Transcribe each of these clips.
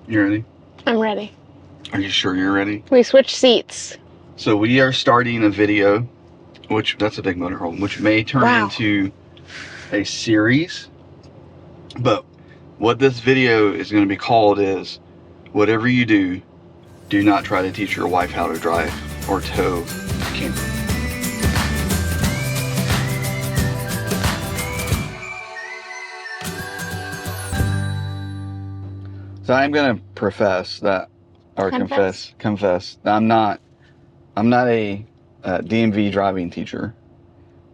You ready? I'm ready. Are you sure you're ready? We switched seats. So we are starting a video, that's a big motorhome, which may turn into a series. But what this video is going to be called is, whatever you do, do not try to teach your wife how to drive or tow a camper. So I'm going to confess that I'm not a DMV driving teacher.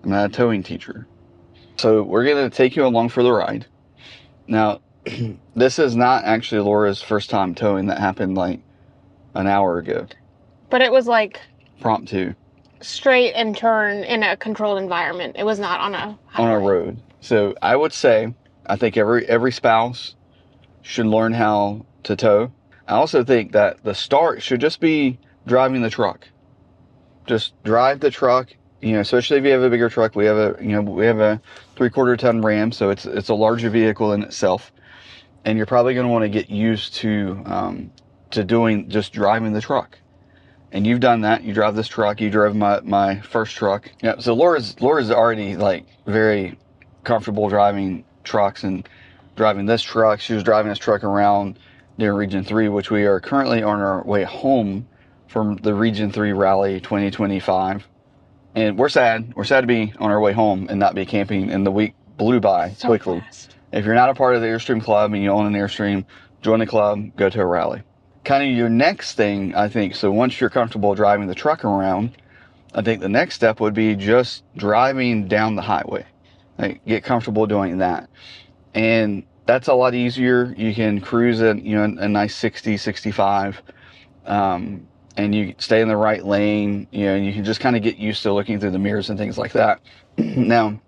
I'm not a towing teacher. So we're going to take you along for the ride. Now, this is not actually Laura's first time towing. That happened like an hour ago. But it was like prompt to straight and turn in a controlled environment. It was not on a highway. On a road. So I would say, I think every spouse should learn how to tow. I also think that the start should just be driving the truck. Just drive the truck, especially if you have a bigger truck. We have a 3/4 ton Ram, so it's a larger vehicle in itself. And you're probably going to want to get used to just driving the truck. And you've done that. You drive this truck. You drove my first truck. Yeah. So Laura's already like very comfortable driving trucks and driving this truck. She was driving this truck around near Region 3, which we are currently on our way home from the Region 3 Rally 2025. And we're sad. We're sad to be on our way home and not be camping, and the week blew by so quickly. Fast. If you're not a part of the Airstream Club and you own an Airstream, join the club, go to a rally. Kind of your next thing, I think, so once you're comfortable driving the truck around, I think the next step would be just driving down the highway. Like, get comfortable doing that. And that's a lot easier. You can cruise at, a nice 60, 65, and you stay in the right lane, and you can just kind of get used to looking through the mirrors and things like that. Now,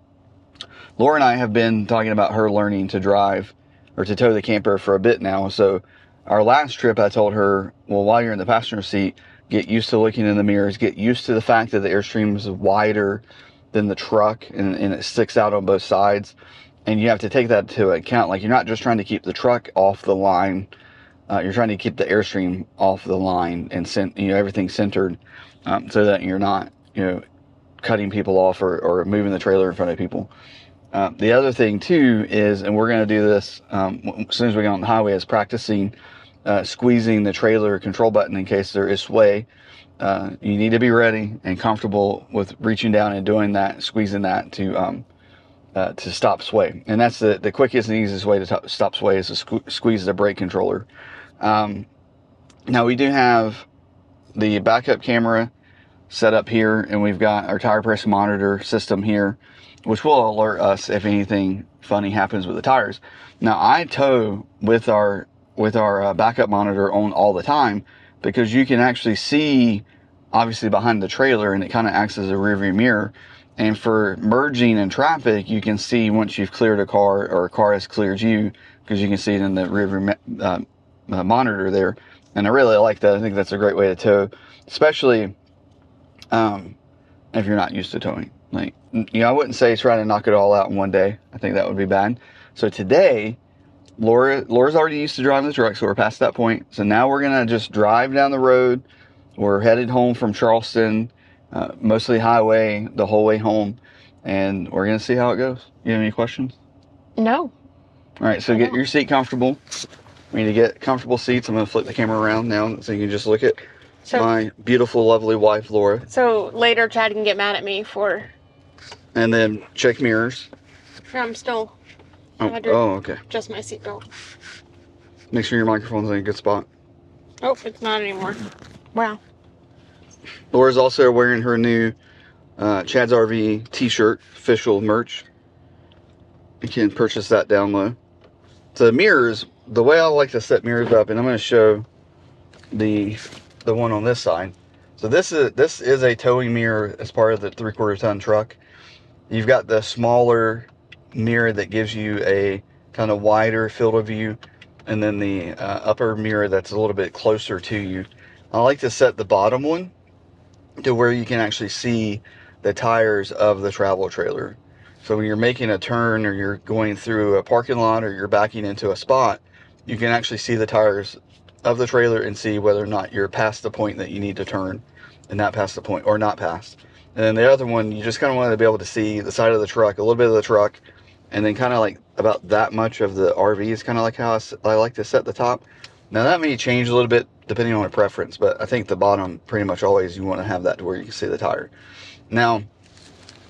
Laura and I have been talking about her learning to drive or to tow the camper for a bit now. So our last trip, I told her, well, while you're in the passenger seat, get used to looking in the mirrors, get used to the fact that the Airstream is wider than the truck and it sticks out on both sides. And you have to take that into account. Like, you're not just trying to keep the truck off the line. You're trying to keep the Airstream off the line and everything centered, so that you're not, cutting people off or moving the trailer in front of people. The other thing too is, and we're going to do this as soon as we get on the highway, is practicing squeezing the trailer control button in case there is sway. You need to be ready and comfortable with reaching down and doing that, squeezing that to stop sway. And that's the quickest and easiest way to stop sway, is to squeeze the brake controller. Now we do have the backup camera set up here, and we've got our tire pressure monitor system here, which will alert us if anything funny happens with the tires. Now, I tow with our backup monitor on all the time, because you can actually see, obviously, behind the trailer, and it kind of acts as a rearview mirror. And for merging in traffic, you can see once you've cleared a car or a car has cleared you, because you can see it in the rearview monitor there. And I really like that. I think that's a great way to tow, especially if you're not used to towing. Like, I wouldn't say try to knock it all out in one day. I think that would be bad. So today, Laura's already used to driving the truck, so we're past that point. So now we're going to just drive down the road. We're headed home from Charleston, mostly highway the whole way home, and we're going to see how it goes. You have any questions? No. All right, so get your seat comfortable. We need to get comfortable seats. I'm going to flip the camera around now so you can just look at my beautiful, lovely wife, Laura. So later Chad can get mad at me for... And then check mirrors. I'm still... okay. Adjust my seatbelt. Make sure your microphone's in a good spot. Oh, it's not anymore. Wow. Laura's also wearing her new Chad's RV t-shirt, official merch. You can purchase that down low. So the mirrors, the way I like to set mirrors up, and I'm going to show the one on this side. So this is a towing mirror as part of the 3/4 ton truck. You've got the smaller mirror that gives you a kind of wider field of view, and then the upper mirror that's a little bit closer to you. I like to set the bottom one to where you can actually see the tires of the travel trailer. So when you're making a turn, or you're going through a parking lot, or you're backing into a spot, you can actually see the tires of the trailer and see whether or not you're past the point that you need to turn and not past the point, or not past. And then the other one, you just kind of want to be able to see the side of the truck, a little bit of the truck, and then kind of like about that much of the RV is kind of like how I like to set the top. Now that may change a little bit depending on your preference, but I think the bottom pretty much always you want to have that to where you can see the tire. Now,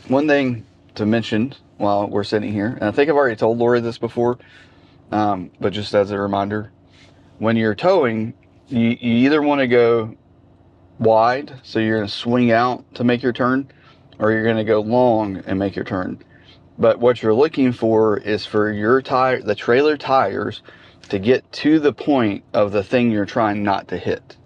one thing to mention while we're sitting here, and I think I've already told Lori this before, but just as a reminder, when you're towing, you either want to go wide, so you're going to swing out to make your turn, or you're going to go long and make your turn. But what you're looking for is for your the trailer tires to get to the point of the thing you're trying not to hit.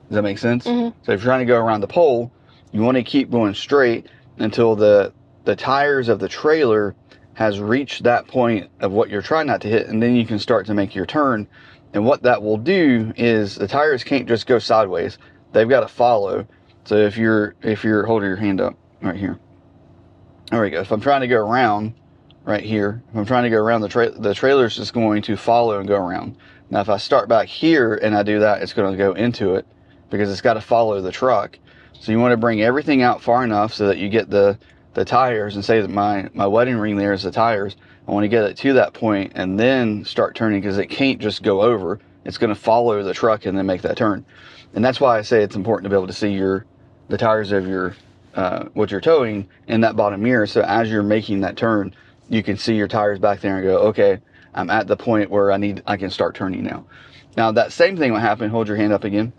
Does that make sense? Mm-hmm. So if you're trying to go around the pole, you want to keep going straight until the tires of the trailer has reached that point of what you're trying not to hit, and then you can start to make your turn. And what that will do is the tires can't just go sideways. They've got to follow. So if you're holding your hand up right here. There we go. If I'm trying to go around right here, if I'm trying to go around the trailer's just going to follow and go around. Now if I start back here and I do that, it's going to go into it because it's got to follow the truck. So you want to bring everything out far enough so that you get the tires, and say that my wedding ring there is the tires. I want to get it to that point and then start turning, because it can't just go over. It's going to follow the truck and then make that turn. And that's why I say it's important to be able to see the tires of your what you're towing in that bottom mirror. So as you're making that turn, you can see your tires back there and go, okay, I'm at the point where I can start turning now. Now that same thing will happen. Hold your hand up again.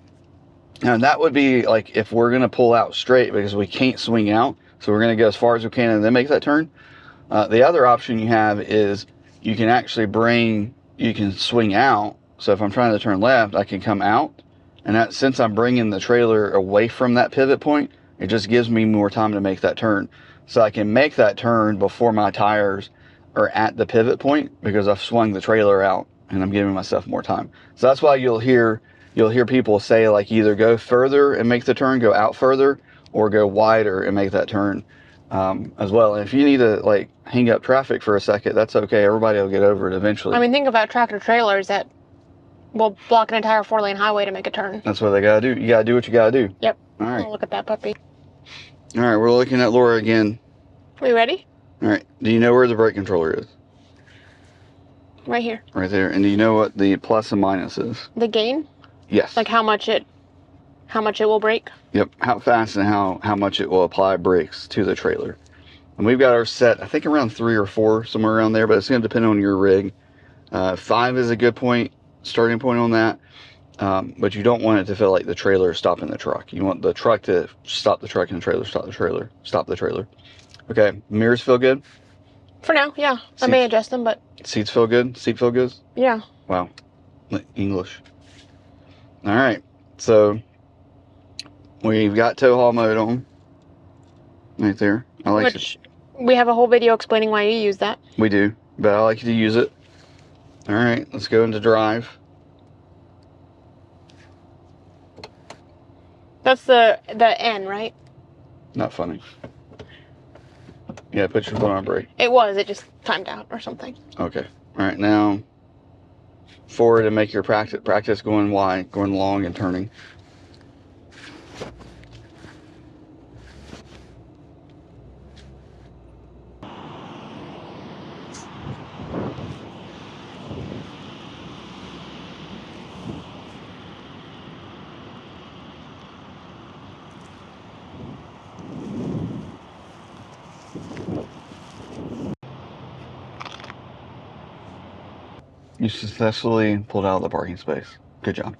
And that would be like if we're going to pull out straight because we can't swing out. So we're going to go as far as we can and then make that turn. The other option you have is you can actually you can swing out. So if I'm trying to turn left, I can come out. And since I'm bringing the trailer away from that pivot point, it just gives me more time to make that turn. So I can make that turn before my tires are at the pivot point, because I've swung the trailer out and I'm giving myself more time. So that's why you'll hear people say, like, either go further and make the turn, go out further, or go wider and make that turn as well. And if you need to like hang up traffic for a second, that's okay. Everybody will get over it eventually. I mean, think about tractor trailers that will block an entire 4-lane highway to make a turn. That's what they gotta do. You gotta do what you gotta do. Yep. All right. Oh, look at that puppy. All right, we're looking at Laura again. We ready? All right. Do you know where the brake controller is? Right here. Right there. And do you know what the plus and minus is? The gain? Yes. Like how much it will brake? Yep. How fast and how much it will apply brakes to the trailer. And we've got ours set, I think, around 3 or 4, somewhere around there, but it's going to depend on your rig. 5 is a good starting point on that. But you don't want it to feel like the trailer is stopping the truck. You want the truck to stop the truck and the trailer stop the trailer. Stop the trailer. Okay. Mirrors feel good? For now, yeah. I may adjust them, but... Seats feel good? Seat feel good? Yeah. Wow. English. All right. So we've got tow haul mode on. Right there. I like it. We have a whole video explaining why you use that. We do, but I like to use it. All right. Let's go into drive. That's the N, right? Not funny. Yeah, put your foot on brake. It was. It just timed out or something. Okay. All right. Now, forward and make your practice going wide, going long and turning. You successfully pulled out of the parking space. Good job.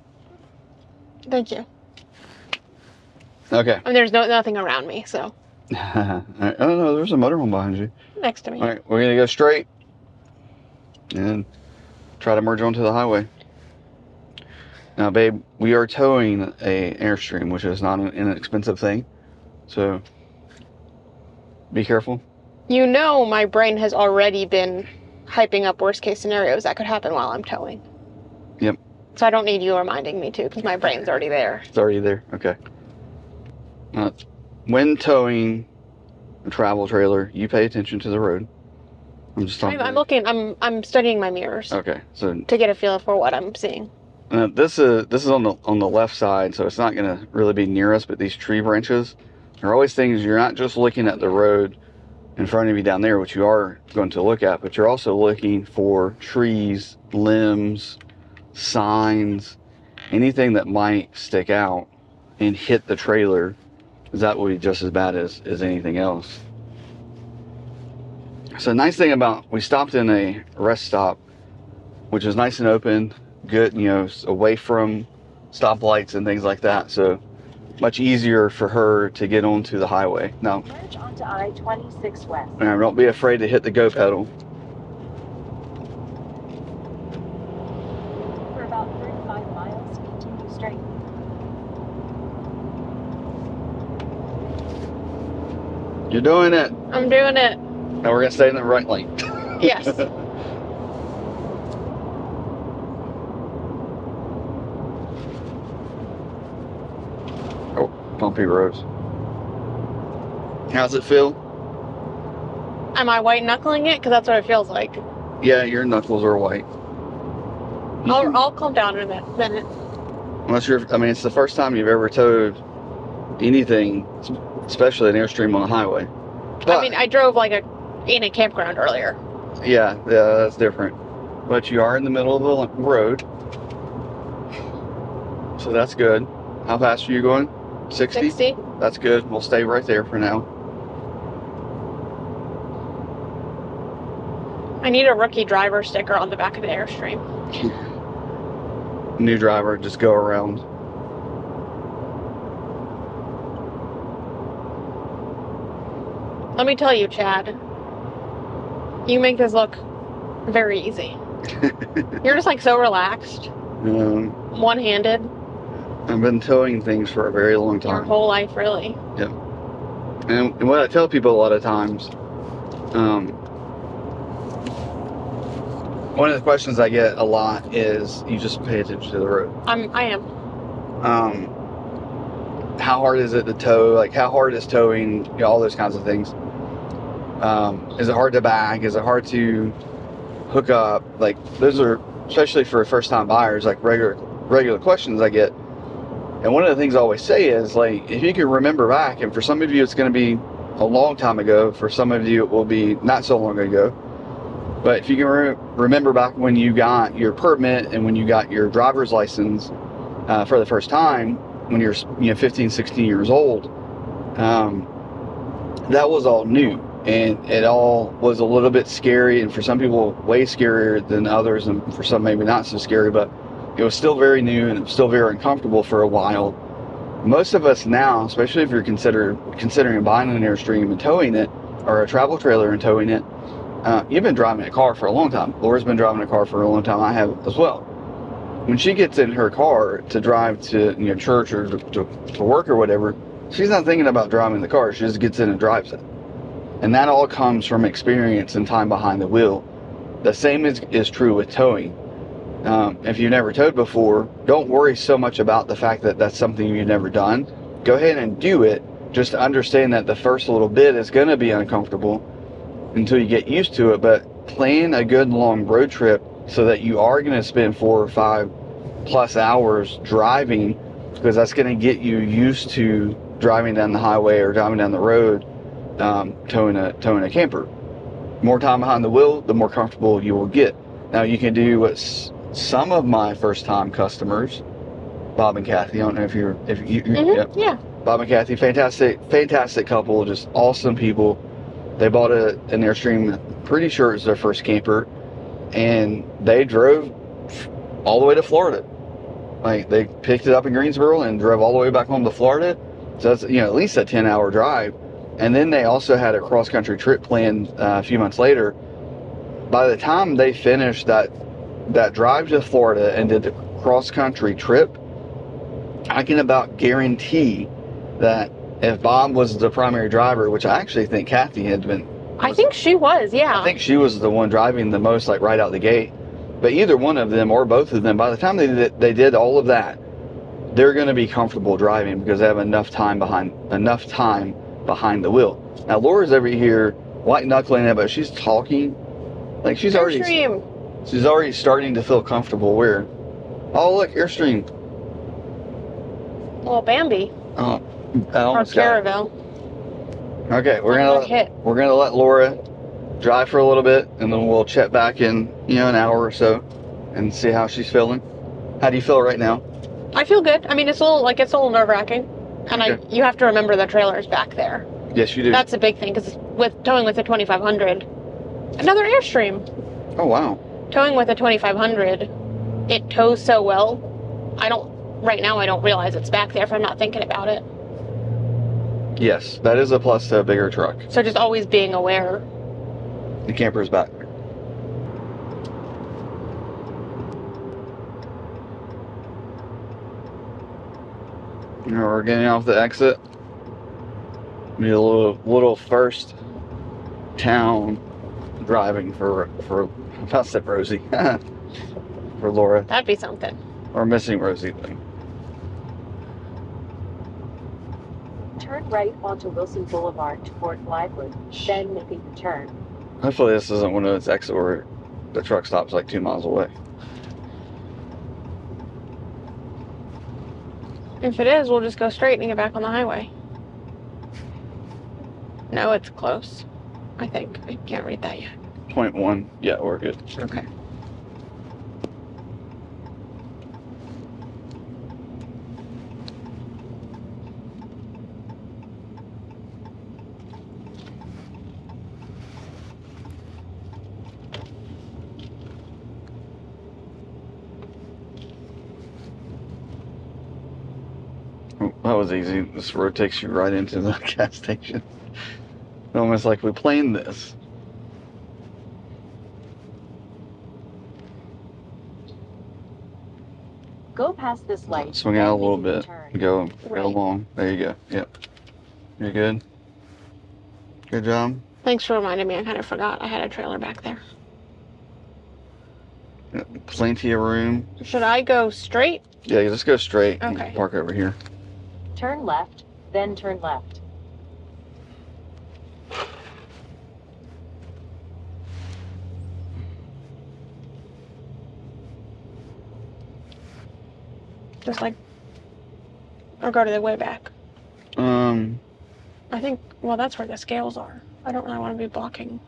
Thank you. Okay. I mean, there's nothing around me, so. Oh no, there's a motorhome behind you. Next to me. All right, we're gonna go straight and try to merge onto the highway. Now, babe, we are towing a Airstream, which is not an inexpensive thing, so be careful. You know, my brain has already been hyping up worst case scenarios that could happen while I'm towing. Yep. So I don't need you reminding me to, because my brain's already there. It's already there. Okay. When towing a travel trailer, you pay attention to the road. I'm just talking. I'm looking. I'm studying my mirrors. Okay, so to get a feel for what I'm seeing. this is on the left side, so it's not going to really be near us. But these tree branches are always things you're not just looking at the road in front of you down there, which you are going to look at, but you're also looking for trees, limbs, signs, anything that might stick out and hit the trailer. That will be just as bad as anything else. So the nice thing about, we stopped in a rest stop, which is nice and open, good, you know, away from stoplights and things like that. So much easier for her to get onto the highway. Now, merge onto I-26 West. Don't be afraid to hit the go pedal. For about 35 miles, continue straight. You're doing it. I'm doing it. Now we're gonna stay in the right lane. Yes. Oh, bumpy roads. How's it feel? Am I white knuckling it? Because that's what it feels like. Yeah, your knuckles are white. I'll calm down in a minute. Unless you're, I mean, it's the first time you've ever towed anything, especially an Airstream on the highway. But, I mean, I drove like in a campground earlier. yeah, that's different. But you are in the middle of the road, so that's good. How fast are you going? 60? 60. That's good. We'll stay right there for now. I need a rookie driver sticker on the back of the Airstream. New driver, just go around. Let me tell you, Chad, you make this look very easy. You're just like so relaxed, one-handed. I've been towing things for a very long time. Your whole life, really. Yep. And what I tell people a lot of times, one of the questions I get a lot is, you just pay attention to the road. I am. How hard is it to tow? Like, how hard is towing? You know, all those kinds of things. Is it hard to back? Is it hard to hook up? Like, those are, especially for first-time buyers, like regular questions I get. And one of the things I always say is, like, if you can remember back, and for some of you it's going to be a long time ago, for some of you it will be not so long ago, but if you can remember back when you got your permit and when you got your driver's license for the first time, when you're 15, 16 years old, that was all new, and it all was a little bit scary, and for some people way scarier than others, and for some maybe not so scary, but it was still very new and it was still very uncomfortable for a while. Most of us now, especially if you're considering buying an Airstream and towing it, or a travel trailer and towing it, you've been driving a car for a long time. Laura's been driving a car for a long time. I have as well. When she gets in her car to drive to church or to work or whatever, she's not thinking about driving the car. She just gets in and drives it. And that all comes from experience and time behind the wheel. The same is true with towing. If you've never towed before, don't worry so much about the fact that that's something you've never done. Go ahead and do it. Just understand that the first little bit is going to be uncomfortable until you get used to it. But plan a good long road trip so that you are going to spend 4 or 5 plus hours driving, because that's going to get you used to driving down the highway or driving down the road, towing a camper. More time behind the wheel, the more comfortable you will get. Now you can do what some of my first-time customers, Bob and Kathy, I don't know if you Yeah. Bob and Kathy, fantastic couple, just awesome people. They bought an Airstream, pretty sure it's their first camper, and they drove all the way to Florida. Like, they picked it up in Greensboro and drove all the way back home to Florida. So that's, at least a 10-hour drive. And then they also had a cross-country trip planned a few months later. By the time they finished that drive to Florida and did the cross-country trip, I can about guarantee that if Bob was the primary driver, which I actually think Kathy had been. I think she was, yeah. I think she was the one driving the most, like right out the gate. But either one of them or both of them, by the time they did all of that, they're going to be comfortable driving because they have enough time behind the wheel. Now Laura's over here white knuckling it, but she's talking Like she's Airstream. already starting to feel comfortable. Where? Oh look, Airstream. Little Bambi. Oh, I Or almost got it. Caravel. Okay, we're We're gonna let Laura drive for a little bit, and then we'll check back in, an hour or so, and see how she's feeling. How do you feel right now? I feel good. I mean, it's a little nerve-wracking, and Okay. you have to remember the trailer's back there. Yes, you do. That's a big thing because towing with a 2500, another Airstream. Oh wow. Towing with a 2500, it tows so well. Right now I don't realize it's back there if I'm not thinking about it. Yes, that is a plus to a bigger truck. So just always being aware. The camper's back. We're getting off the exit. Need a little first town driving for about to say Rosie. For Laura. That'd be something. Or missing Rosie. Turn right onto Wilson Boulevard toward Blythewood, then making the turn. Hopefully this isn't one of those exits where the truck stops like 2 miles away. If it is, we'll just go straight and get back on the highway. No, it's close. I think. I can't read that yet. 0.1. Yeah, we're good. Okay. Oh, that was easy. This road takes you right into the gas station. Almost like we planned this. Go past this light. Swing out a little then bit. make the turn. Go Right. along. There you go. Yep. You're good. Good job. Thanks for reminding me. I kind of forgot I had a trailer back there. Plenty of room. Should I go straight? Yeah, you just go straight. Okay. And park over here. Turn left, then turn left. Just like, or go to the way back. I think, well, that's where the scales are. I don't really want to be blocking.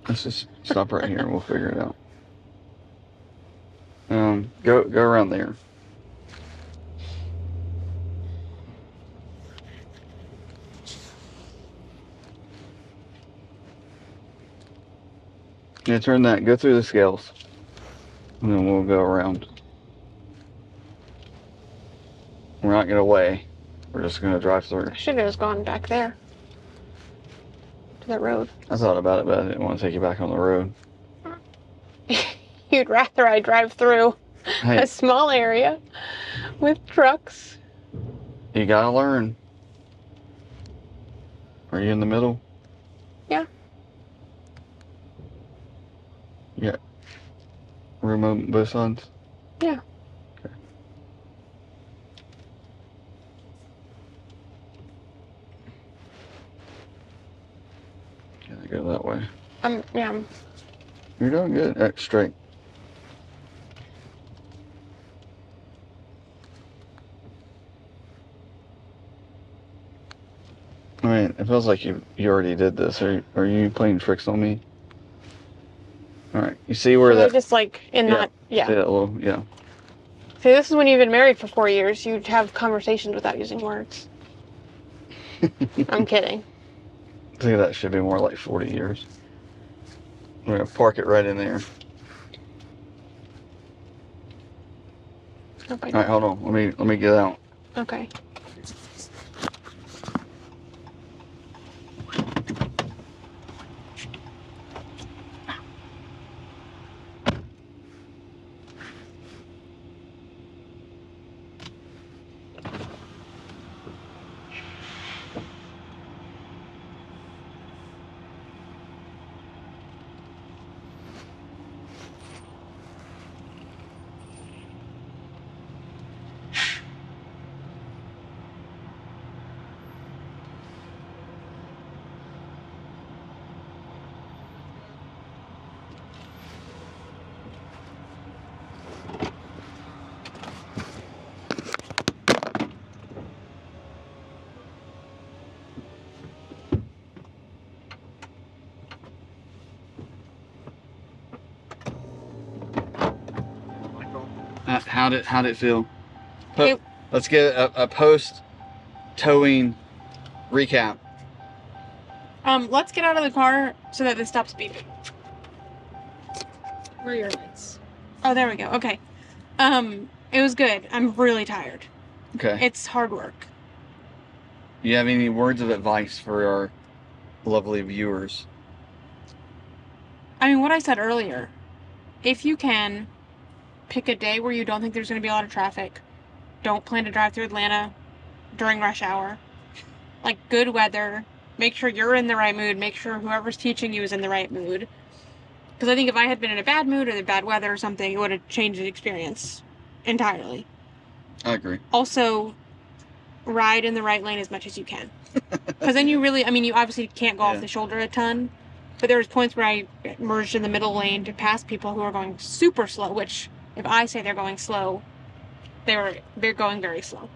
Let's just stop right here and we'll figure it out. Go around there. Yeah, turn that. Go through the scales. And then we'll go around. We're not going to weigh. We're just going to drive through. I should have just gone back there. To the road. I thought about it, but I didn't want to take you back on the road. You'd rather I drive through Hey, a small area with trucks. you got to learn. Are you in the middle? Yeah. Yeah. Room on both sides? Yeah. Okay. Can I go that way? Yeah. You're doing good. Straight. I mean, it feels like you already did this. Are you playing tricks on me? All right. You see where They're that? just like in Yeah. that, yeah. See that little, yeah. See, this is when you've been married for 4 years. You'd have conversations without using words. I'm kidding. I think that should be more like 40 years. We're gonna park it right in there. Nope, I All right, don't. hold on. Let me get out. Okay. How did it feel? Let's get a post towing recap. Let's get out of the car so that this stops beeping. Where are your lights? Oh, there we go. Okay. It was good. I'm really tired. Okay. It's hard work. Do you have any words of advice for our lovely viewers? I mean, what I said earlier. If you can, pick a day where you don't think there's going to be a lot of traffic. Don't plan to drive through Atlanta during rush hour. Like, good weather. Make sure you're in the right mood. Make sure whoever's teaching you is in the right mood. Because I think if I had been in a bad mood or the bad weather or something, it would have changed the experience entirely. I agree. Also, ride in the right lane as much as you can. Because then you really, I mean, you obviously can't go off the shoulder a ton. But there was points where I merged in the middle lane to pass people who are going super slow, which, if I say they're going slow, they're going very slow.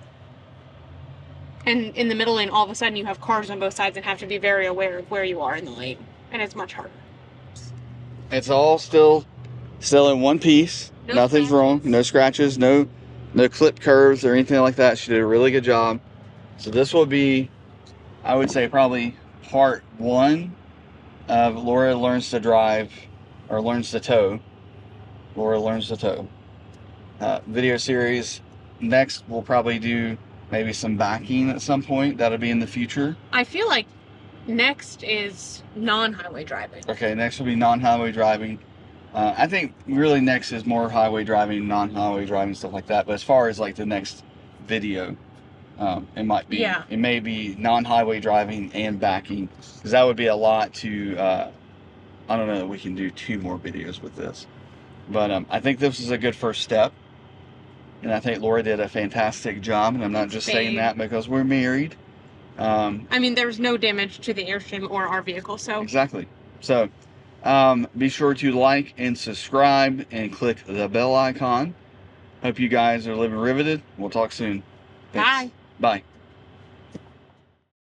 And in the middle lane, all of a sudden you have cars on both sides and have to be very aware of where you are in the lane. And it's much harder. It's all still in one piece. No Nothing's wrong. No scratches, no clipped curves or anything like that. She did a really good job. So this will be, I would say, probably part 1 of Laura learns to drive, or learns to tow. Laura learns to tow. Video series. Next, we'll probably do maybe some backing at some point. That'll be in the future. I feel like next is non-highway driving. Okay, next will be non-highway driving. I think really next is more highway driving, non-highway driving, stuff like that. But as far as like the next video, it might be, it may be non-highway driving and backing, because that would be a lot to, I don't know that we can do 2 more videos with this. But I think this is a good first step. And I think Laura did a fantastic job. And I'm not just saying that because we're married. I mean, there's no damage to the Airstream or our vehicle, so. Exactly. So, be sure to like and subscribe and click the bell icon. Hope you guys are living riveted. We'll talk soon. Thanks. Bye. Bye.